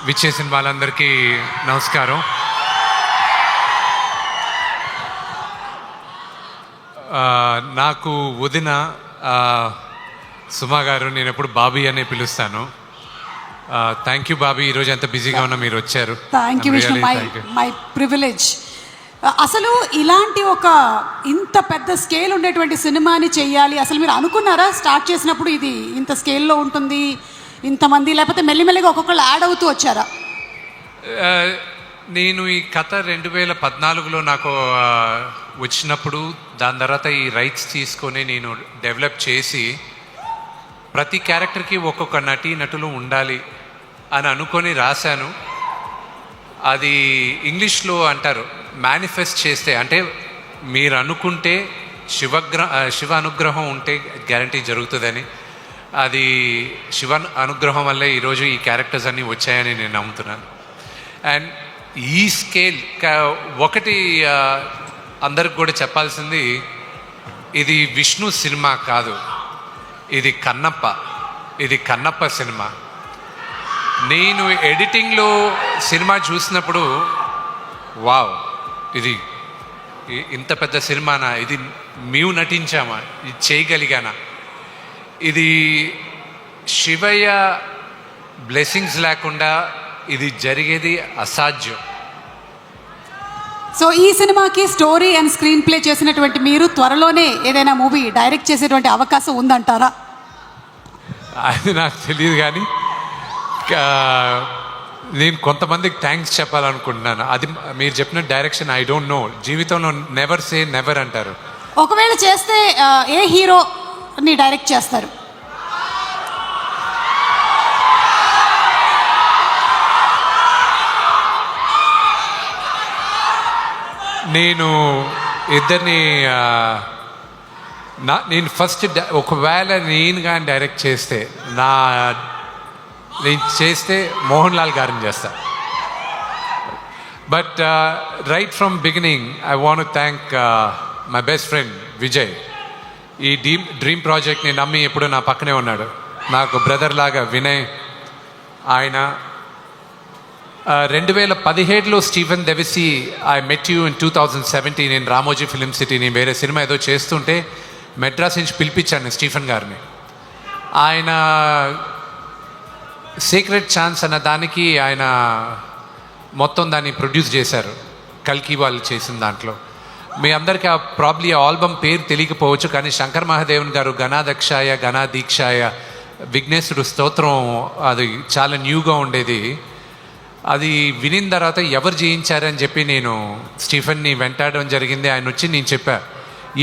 విచ్చేసిన వాళ్ళందరికీ నమస్కారం. నాకు వదిన సుమా గారు, నేను ఎప్పుడు బాబీ అనే పిలుస్తాను. థ్యాంక్ యూ బాబీ, ఈరోజు ఎంత బిజీగా ఉన్నా మీరు వచ్చారు. Thank you Vishnu, my privilege. అసలు ఇలాంటి ఒక ఇంత పెద్ద స్కేల్ ఉండేటువంటి సినిమాని చెయ్యాలి, అసలు మీరు అనుకున్నారా స్టార్ట్ చేసినప్పుడు ఇది ఇంత స్కేల్లో ఉంటుంది ఇంతమంది, లేకపోతే మెల్లిమెల్లిగా ఒక్కొక్కళ్ళు యాడ్ అవుతూ వచ్చారా? నేను ఈ కథ 2014లో నాకు వచ్చినప్పుడు, దాని తర్వాత ఈ రైట్స్ తీసుకొని నేను డెవలప్ చేసి ప్రతి క్యారెక్టర్కి ఒక్కొక్క నటులు ఉండాలి అని అనుకొని రాశాను. అది ఇంగ్లీష్లో అంటారు మేనిఫెస్ట్ చేస్తే, అంటే మీరు అనుకుంటే శివ అనుగ్రహం ఉంటే గ్యారంటీ జరుగుతుందని. అది శివ అనుగ్రహం వల్లే ఈరోజు ఈ క్యారెక్టర్స్ అన్నీ వచ్చాయని నేను నమ్ముతున్నాను. అండ్ ఈ స్కేల్ ఒకటి అందరికి కూడా చెప్పాల్సింది, ఇది విష్ణు సినిమా కాదు, ఇది కన్నప్ప సినిమా. నేను ఎడిటింగ్లో సినిమా చూసినప్పుడు వావ్, ఇది ఇంత పెద్ద సినిమానా, ఇది మేము నటించామా, ఇది చేయగలిగానా, ఇది శివయ్య బ్లెస్సింగ్స్ లేకుండా ఇది జరిగేది అసాధ్యం. సో ఈ సినిమాకి స్టోరీ అండ్ స్క్రీన్ ప్లే చేసినటువంటి మీరు త్వరలోనే ఏదైనా మూవీ డైరెక్ట్ చేసేటువంటి అవకాశం ఉందంటారా? అది నాకు తెలియదు, కానీ నేను కొంతమందికి థ్యాంక్స్ చెప్పాలనుకుంటున్నాను. అది మీరు చెప్పిన డైరెక్షన్ ఐ డోంట్ నో, జీవితంలో నెవర్ సే నెవర్ అంటారు. ఒకవేళ చేస్తే ఏ హీరోని డైరెక్ట్ చేస్తారు? నేను ఇద్దరిని నేను ఫస్ట్ ఒకవేళ నేను కానీ డైరెక్ట్ చేస్తే నేను చేస్తే మోహన్ లాల్ గారిని చేస్తా. But right from beginning I want to thank my best friend Vijay. ఈ డ్రీమ్ ప్రాజెక్ట్ని నమ్మి ఎప్పుడు నా పక్కనే ఉన్నాడు, నాకు బ్రదర్ లాగా వినయ్. ఆయన 2017లో Stephen Devassy I met you in 2017 నేను రామోజీ ఫిలిం సిటీ, నేను వేరే సినిమా ఏదో చేస్తుంటే మెడ్రాస్ నుంచి పిలిపించాను స్టీఫెన్ గారిని. ఆయన సీక్రెట్ ఛాన్స్ అన్న దానికి ఆయన మొత్తం దాన్ని ప్రొడ్యూస్ చేశారు, కల్కి వాళ్ళు చేసిన దాంట్లో. మీ అందరికీ ప్రాబ్లీ ఆల్బమ్ పేరు తెలియకపోవచ్చు, కానీ శంకర్ మహాదేవన్ గారు గణాదక్షాయ గణాదీక్షాయ విఘ్నేశ్వరుడు స్తోత్రం, అది చాలా న్యూగా ఉండేది. అది వినిన తర్వాత ఎవరు చేయించారని చెప్పి నేను స్టీఫెన్ని వెంటాడడం జరిగింది. ఆయన వచ్చి నేను చెప్పా,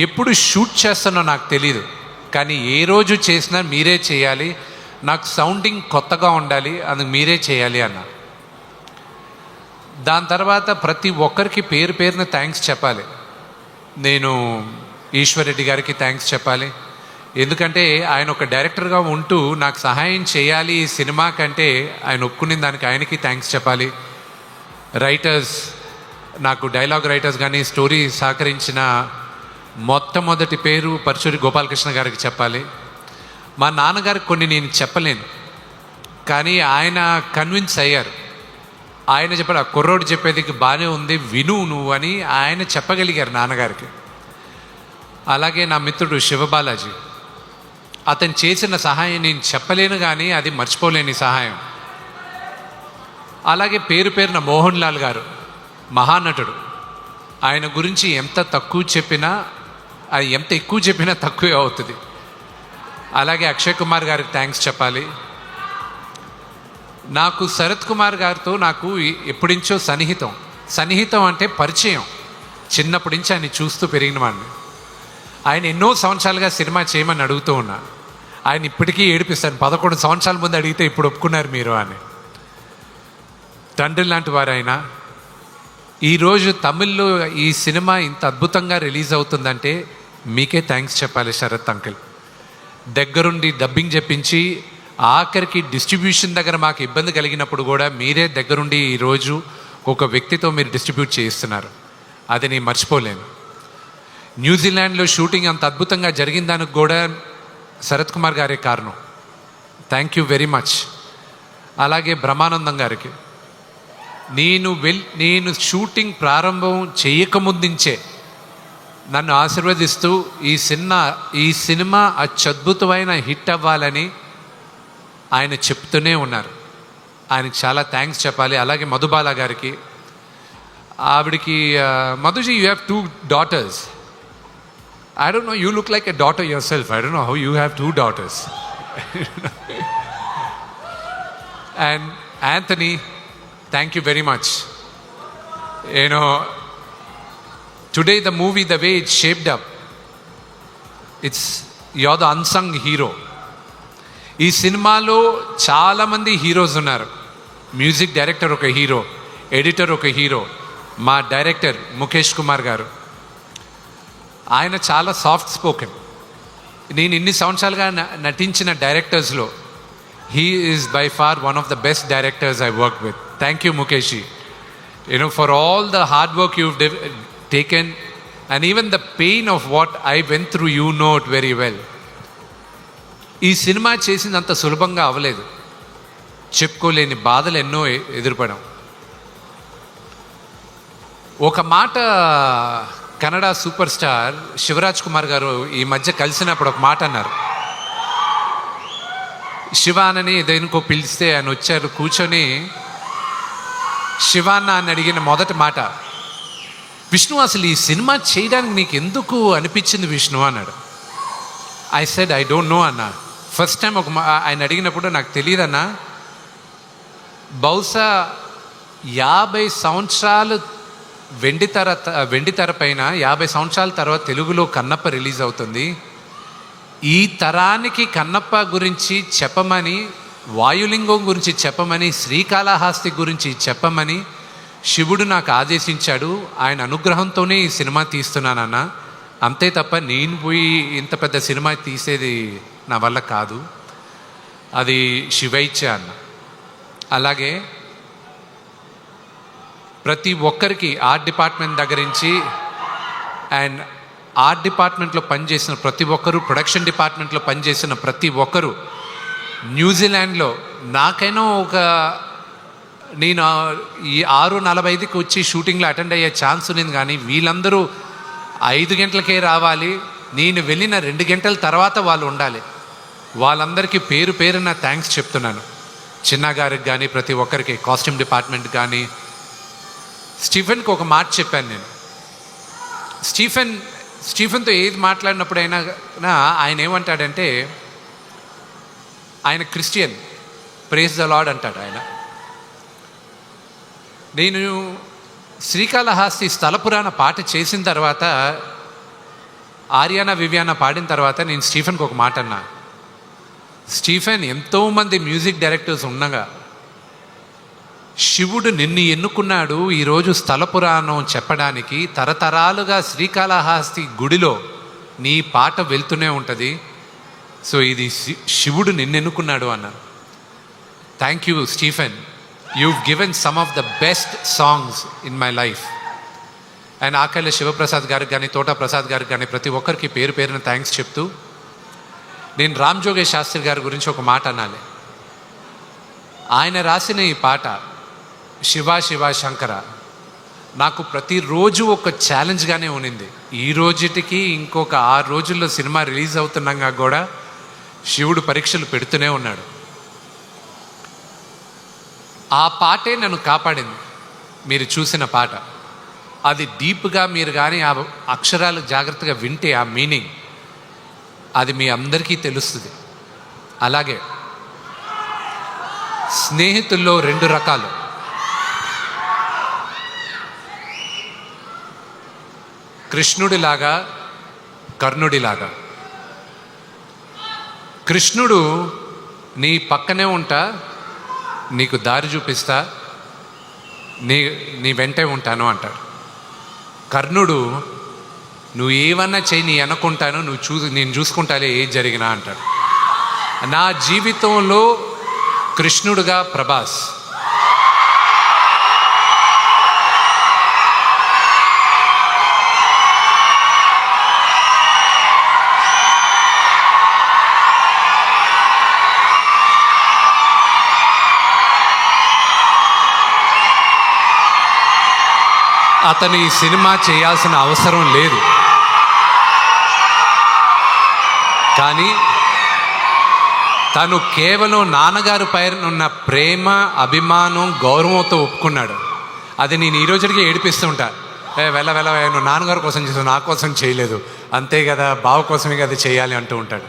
ఎప్పుడు షూట్ చేస్తానో నాకు తెలీదు, కానీ ఏ రోజు చేసినా మీరే చేయాలి, నాకు సౌండింగ్ కొత్తగా ఉండాలి, అందుకు మీరే చేయాలి అన్న. దాని తర్వాత ప్రతి ఒక్కరికి పేరున థ్యాంక్స్ చెప్పాలి. నేను ఈశ్వర్ రెడ్డి గారికి థ్యాంక్స్ చెప్పాలి, ఎందుకంటే ఆయన ఒక డైరెక్టర్గా ఉంటూ నాకు సహాయం చేయాలి ఈ సినిమా కంటే ఆయన ఒప్పుకునే దానికి ఆయనకి థ్యాంక్స్ చెప్పాలి. రైటర్స్, నాకు డైలాగ్ రైటర్స్ కానీ స్టోరీ సహకరించిన మొట్టమొదటి పేరు పరచూరి గోపాలకృష్ణ గారికి చెప్పాలి. మా నాన్నగారికి కొన్ని నేను చెప్పలేను, కానీ ఆయన కన్విన్స్ అయ్యారు. ఆయన చెప్పారు, ఆ కుర్రోడు చెప్పేది బాగానే ఉంది, విను నువ్వు అని ఆయన చెప్పగలిగారు నాన్నగారికి. అలాగే నా మిత్రుడు శివబాలాజీ, అతను చేసిన సహాయం నేను చెప్పలేను, కానీ అది మర్చిపోలేని సహాయం. అలాగే పేరున మోహన్ లాల్ గారు, మహానటుడు. ఆయన గురించి ఎంత తక్కువ చెప్పినా, అది ఎంత ఎక్కువ చెప్పినా తక్కువే అవుతుంది. అలాగే అక్షయ్ కుమార్ గారికి థ్యాంక్స్ చెప్పాలి. నాకు శరత్ కుమార్ గారితో నాకు ఎప్పుడించో సన్నిహితం అంటే పరిచయం, చిన్నప్పటి నుంచి ఆయన చూస్తూ పెరిగిన వాడిని. ఆయన ఎన్నో సంవత్సరాలుగా సినిమా చేయమని అడుగుతూ ఉన్నా, ఆయన ఇప్పటికీ ఏడిపిస్తాను, 11 సంవత్సరాల ముందు అడిగితే ఇప్పుడు ఒప్పుకున్నారు మీరు అని. తండ్రి లాంటి వారు ఆయన. ఈరోజు తమిళ్లో ఈ సినిమా ఇంత అద్భుతంగా రిలీజ్ అవుతుందంటే మీకే థ్యాంక్స్ చెప్పాలి శరత్ అంకిల్. దగ్గరుండి డబ్బింగ్ చెప్పించి ఆఖరికి డిస్ట్రిబ్యూషన్ దగ్గర మాకు ఇబ్బంది కలిగినప్పుడు కూడా మీరే దగ్గరుండి ఈరోజు ఒక వ్యక్తితో మీరు డిస్ట్రిబ్యూట్ చేయిస్తున్నారు. అది నేను మర్చిపోలేను. న్యూజిలాండ్లో షూటింగ్ అంత అద్భుతంగా జరిగిన దానికి కూడా శరత్ కుమార్ గారే కారణం. Thank you very much. అలాగే బ్రహ్మానందం గారికి నేను షూటింగ్ ప్రారంభం చేయకముందుంచే నన్ను ఆశీర్వదిస్తూ ఈ సినిమా అత్యద్భుతమైన హిట్ అవ్వాలని ఆయన చెప్తూనే ఉన్నారు. ఆయనకి చాలా థ్యాంక్స్ చెప్పాలి. అలాగే మధుబాల గారికి, ఆవిడికి మధుజీ you have 2 daughters. I don't know, you look like a daughter yourself. I don't know how you have 2 daughters. And Anthony, thank you very much. You know, today the movie, the way it's shaped up, you're the unsung hero. ఈ సినిమాలో చాలామంది heroes ఉన్నారు. Music director ఒక hero, editor ఒక hero, మా director Mukesh Kumar గారు. ఆయన చాలా సాఫ్ట్ స్పోకెన్. నేను ఇన్ని సంవత్సరాలుగా నటించిన డైరెక్టర్స్లో he is by far one of the best directors I work with. Thank you Mukesh. You know for all the hard work you taken and even the pain of what I went through, you know it very well. ఈ సినిమా చేసినంత సులభంగా అవ్వలేదు. చెప్పుకోలేని బాధలు ఎన్నో ఎదురుపడాం. ఒక మాట కన్నడ సూపర్ స్టార్ శివరాజ్ కుమార్ గారు ఈ మధ్య కలిసినప్పుడు ఒక మాట అన్నారు. శివానని దేనికో పిలిస్తే ఆయన వచ్చారు, కూర్చొని శివాన్న అని అడిగిన మొదటి మాట, విష్ణు అసలు ఈ సినిమా చేయడానికి నీకు ఎందుకు అనిపించింది విష్ణు అన్నాడు. I said I don't know అన్న. ఫస్ట్ టైం ఆయన అడిగినప్పుడు నాకు తెలియదన్నా, బహుశా 50 సంవత్సరాలు వెండితెర పైన 50 సంవత్సరాల తర్వాత తెలుగులో కన్నప్ప రిలీజ్ అవుతుంది. ఈ తరానికి కన్నప్ప గురించి చెప్పమని, వాయులింగం గురించి చెప్పమని, శ్రీకాళహస్తి గురించి చెప్పమని శివుడు నాకు ఆదేశించాడు. ఆయన అనుగ్రహంతోనే ఈ సినిమా తీస్తున్నానన్న. అంతే తప్ప నేను పోయి ఇంత పెద్ద సినిమా తీసేది నా వల్ల కాదు, అది శివైచ్చ అన్న. అలాగే ప్రతి ఒక్కరికి ఆర్ట్ డిపార్ట్మెంట్ దగ్గర నుంచి అండ్ ఆర్ట్ డిపార్ట్మెంట్లో పనిచేసిన ప్రతి ఒక్కరు, ప్రొడక్షన్ డిపార్ట్మెంట్లో పనిచేసిన ప్రతి ఒక్కరు, న్యూజిలాండ్లో నాకైనా నేను ఈ 6:45కి వచ్చి షూటింగ్లో అటెండ్ అయ్యే ఛాన్స్ ఉంది, కానీ వీళ్ళందరూ 5 గంటలకే రావాలి, నేను వెళ్ళిన 2 గంటల తర్వాత వాళ్ళు ఉండాలి. వాళ్ళందరికీ పేరు పేరున థ్యాంక్స్ చెప్తున్నాను. చిన్న గారికి కానీ, ప్రతి ఒక్కరికి, కాస్ట్యూమ్ డిపార్ట్మెంట్ కానీ. స్టీఫెన్కి ఒక మాట చెప్పాను నేను. స్టీఫెన్తో ఏది మాట్లాడినప్పుడైనా ఆయన ఏమంటాడంటే, ఆయన క్రిస్టియన్, ప్రేజ్ ద లార్డ్ అంటాడు ఆయన. నేను శ్రీకాళహస్తి స్థల పురాణ పాట చేసిన తర్వాత, ఆర్యానా వివియానా పాడిన తర్వాత నేను స్టీఫెన్కి ఒక మాట అన్నా, స్టీఫెన్, ఎంతోమంది మ్యూజిక్ డైరెక్టర్స్ ఉండగా శివుడు నిన్ను ఎన్నుకున్నాడు ఈరోజు స్థల పురాణం చెప్పడానికి. తరతరాలుగా శ్రీకాళహస్తి గుడిలో నీ పాట వెళ్తూనే ఉంటుంది. సో ఇది శివుడు నిన్ను ఎన్నుకున్నాడు అన్నారు. Thank you Stephen, you've given some of the best songs in my life. And Akella Sivaprasad గారికి కానీ, తోటా ప్రసాద్ గారికి కానీ, ప్రతి ఒక్కరికి పేరు పేరున థ్యాంక్స్ చెప్తూ, నేను రామ్ జోగేష్ శాస్త్రి గారి గురించి ఒక మాట అనాలి. ఆయన రాసిన ఈ పాట శివ శివ శంకర నాకు ప్రతిరోజు ఒక ఛాలెంజ్గానే ఉన్నింది. ఈ రోజుటికి ఇంకొక 6 రోజుల్లో సినిమా రిలీజ్ అవుతున్నాగా కూడా శివుడు పరీక్షలు పెడుతూనే ఉన్నాడు. ఆ పాటే నన్ను కాపాడింది. మీరు చూసిన పాట అది డీప్గా మీరు కానీ ఆ అక్షరాలు జాగ్రత్తగా వింటే ఆ మీనింగ్ అది మీ అందరికీ తెలుస్తుంది. అలాగే స్నేహితుల్లో 2 రకాలు. కృష్ణుడిలాగా, కర్ణుడిలాగా. కృష్ణుడు నీ పక్కనే ఉంటా, నీకు దారి చూపిస్తా, నీ వెంటే ఉంటాను అంటాడు. కర్ణుడు నువ్వు ఏమన్నా చెయ్యి, నీ అనుకుంటాను, నేను చూసుకుంటాలే ఏది జరిగినా అంటాడు. నా జీవితంలో కృష్ణుడుగా ప్రభాస్. అతను ఈ సినిమా చేయాల్సిన అవసరం లేదు, కానీ తను కేవలం నాన్నగారి పైన ఉన్న ప్రేమ, అభిమానం, గౌరవంతో ఒప్పుకున్నాడు. అది నేను ఈ రోజుకి ఏడిపిస్తుంటా. వెళ్ళ నువ్వు నాన్నగారి కోసం చేసావు, నా కోసం చేయలేదు, అంతే కదా, బావ కోసమే కదా చేయాలి అంటూ ఉంటాడు.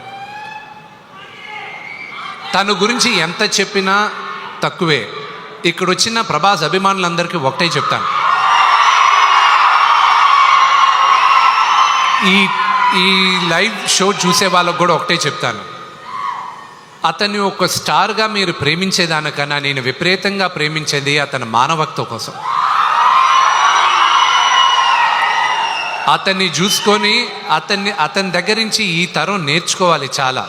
తను గురించి ఎంత చెప్పినా తక్కువే. ఇక్కడ వచ్చిన ప్రభాస్ అభిమానులందరికీ ఒకటే చెప్తాను, ఈ లైవ్ షో చూసే వాళ్ళకు కూడా ఒకటే చెప్తాను, అతన్ని ఒక స్టార్గా మీరు ప్రేమించేదానికన్నా నేను విపరీతంగా ప్రేమించేది అతని మానవత్వం కోసం. అతన్ని చూసుకొని అతని దగ్గర నుంచి ఈ తరం నేర్చుకోవాలి చాలా.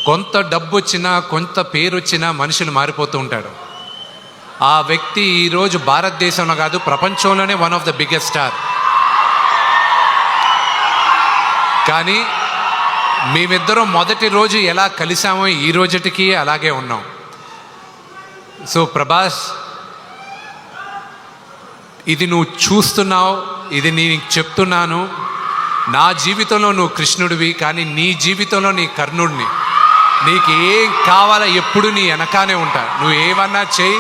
కొంత డబ్బు వచ్చినా, కొంత పేరు వచ్చినా మనుషులు మారిపోతూ ఉంటాడు. ఆ వ్యక్తి ఈరోజు భారతదేశంలో కాదు, ప్రపంచంలోనే one of the biggest star. కానీ మేమిద్దరం మొదటి రోజు ఎలా కలిసామో ఈ రోజుటికి అలాగే ఉన్నాం. సో ప్రభాస్, ఇది నువ్వు చూస్తున్నావు, ఇది నేను చెప్తున్నాను. నా జీవితంలో నువ్వు కృష్ణుడివి, కానీ నీ జీవితంలో నీ కర్ణుడిని. నీకు ఏం కావాలో ఎప్పుడు నీ వెనకానే ఉంటా. నువ్వు ఏమన్నా చెయ్యి,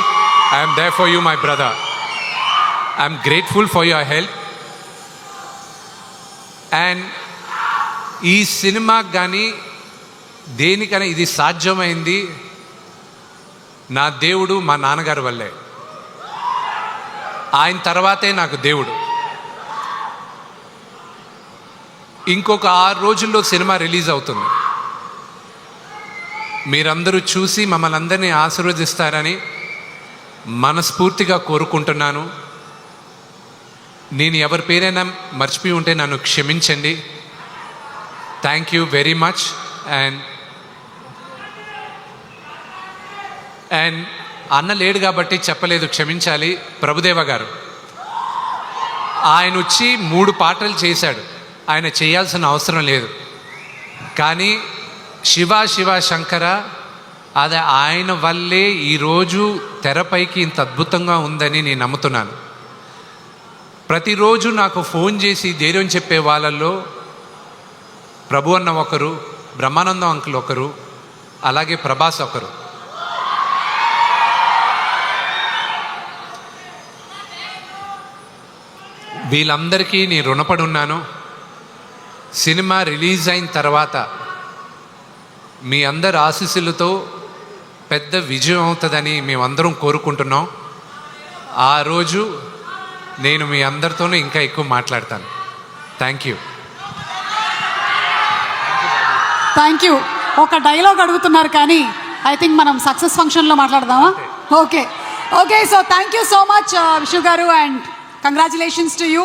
I'm there for you my brother. I'm grateful for your help. And ఈ సినిమాకి కానీ దేనికైనా ఇది సాధ్యమైంది నా దేవుడు, మా నాన్నగారి వల్లే. ఆయన తర్వాతే నాకు దేవుడు. ఇంకొక 6 రోజుల్లో సినిమా రిలీజ్ అవుతుంది. మీరందరూ చూసి మమ్మల్ని అందరినీ ఆశీర్వదిస్తారని మనస్ఫూర్తిగా కోరుకుంటున్నాను. నేను ఎవరి పేరైనా మర్చిపోయి ఉంటే నన్ను క్షమించండి. Thank you very much. And అన్న లేడు కాబట్టి చెప్పలేదు, క్షమించాలి. ప్రభుదేవ గారు ఆయన వచ్చి 3 పాటలు చేశాడు, ఆయన చేయాల్సిన అవసరం లేదు. కానీ శివ శివ శంకర, అది ఆయన వల్లే ఈరోజు తెరపైకి ఇంత అద్భుతంగా ఉందని నేను నమ్ముతున్నాను. ప్రతిరోజు నాకు ఫోన్ చేసి ధైర్యం చెప్పే వాళ్ళల్లో ప్రభు అన్న ఒకరు, బ్రహ్మానందం అంకుల్ ఒకరు, అలాగే ప్రభాస్ ఒకరు. వీళ్ళందరికీ నేను రుణపడి ఉన్నాను. సినిమా రిలీజ్ అయిన తర్వాత మీ అందరి ఆశీస్సులతో పెద్ద విజయం అవుతుందని మేమందరం కోరుకుంటున్నాం. ఆ రోజు నేను మీ అందరితోనూ ఇంకా ఎక్కువ మాట్లాడతాను. Thank you. Thank you. ఒక డైలాగ్ అడుగుతున్నారు కానీ ఐ థింక్ మనం సక్సెస్ ఫంక్షన్లో మాట్లాడదామా? Okay. So thank you so much Vishnu garu, and congratulations to you.